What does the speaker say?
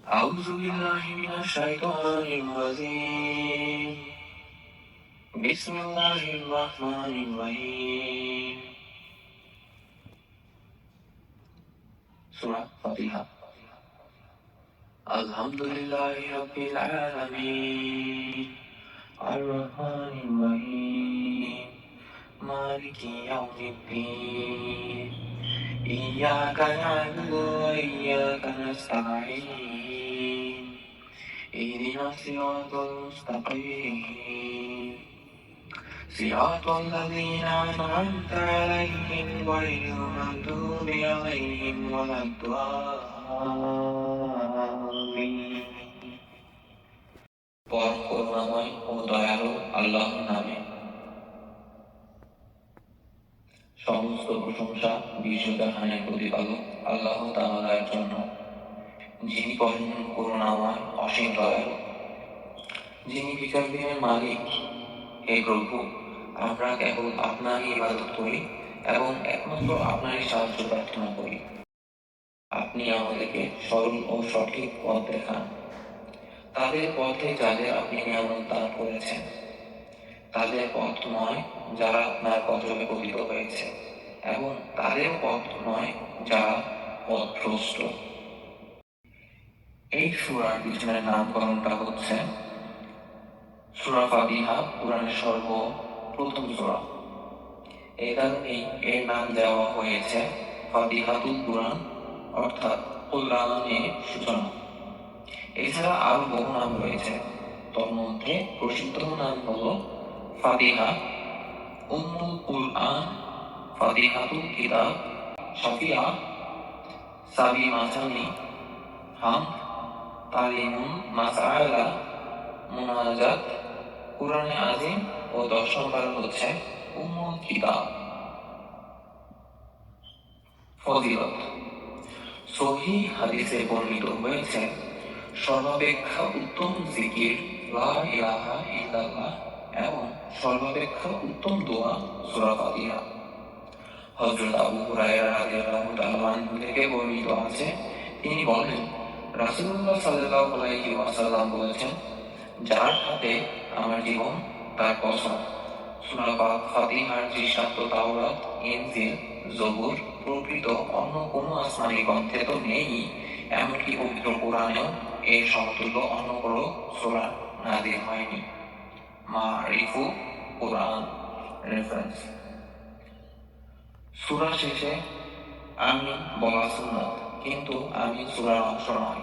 أعوذ بالله من الشيطان الرجيم بسم الله الرحمن الرحيم سورة فاتحة الحمد لله رب العالمين الرحمن الرحيم مالك يوم الدين إياك نعبد وإياك نستعين اهدنا الصراط المستقيم صراط الذين أنعمت عليهم غير المغضوب عليهم ولا الضالين পরম করুণাময় ও দয়ালু আল্লাহর নামে। সমস্ত প্রশংসা বিশ্বজাহানের প্রতিপালক আল্লাহ তাআলার জন্য, যিনি পরম করুণাময় অসীম দয়ালু, যিনি বিচার দিনের মালিক। হে প্রভু, আমরা কেবল আপনারই ইবাদত করি এবং একমাত্র আপনারই সাহায্য প্রার্থনা করি। আপনি আমাদেরকে সরল ও সঠিক পথ দেখান। তাদের পথে যাদের আপনি নিয়ামত দান করেছেন, তাদের পথ নয় যারা আপনার গজবে পতিত হয়েছে, এবং তাদের পথ নয় যারা পথভ্রষ্ট। এই সূরার পিছনের নামকরণটা হচ্ছে সূরা ফাতিহা, কুরআনের সর্বপ্রথম সূরা। এই কারণেই এর নাম দেওয়া হয়েছে ফাতিহাতুল কুরআন, অর্থাৎ কুরআনের সূচনা। এছাড়া আরো বহু নাম রয়েছে, তোর মধ্যে প্রসিদ্ধ নাম হলো ফাতিহা, উম্মুল কুরআন, ফাতিহাতুল কিতাব, শাফিয়া, সাবি মাসানি, হামদ, তালিমুন, মাসআলা, মুনাজাত, কুরআনে আজিম ও 10 নম্বর হচ্ছে উম্মুল কিতাব। ফজিলত। সহিহ হাদিসে বর্ণিত হয়েছে, সর্বাপেক্ষা উত্তম জিকির লা ইলাহা ইল্লাল্লাহ এবং সর্বাপেক্ষা উত্তম দোয়া সূরা ফাতিহা। হযরত আবু হুরায়রা রাদিয়াল্লাহু তাআলা আনহু থেকে বর্ণিত আছে, তিনি বলেন, রাসূলুল্লাহ সাল্লাল্লাহু আলাইহি ওয়াসাল্লাম বলেছেন, যার হাতে আমার জীবন তার কসম, সূরা ফাতিহার দৃষ্টান্ত তাওরাত, ইনজিল, জবুর প্রকৃত অন্য কোনো আসমানী গ্রন্থে তো নেই, এমনকি পবিত্র কোরআনেও এর সমতুল্য অন্য কোনো সূরা নাযিল হয়নি। মারিফু কোরআন রেফারেন্স। সূরা শেষে আমিন বলা সুন্নাত, কিন্তু আমিন সূরার অংশ নয়।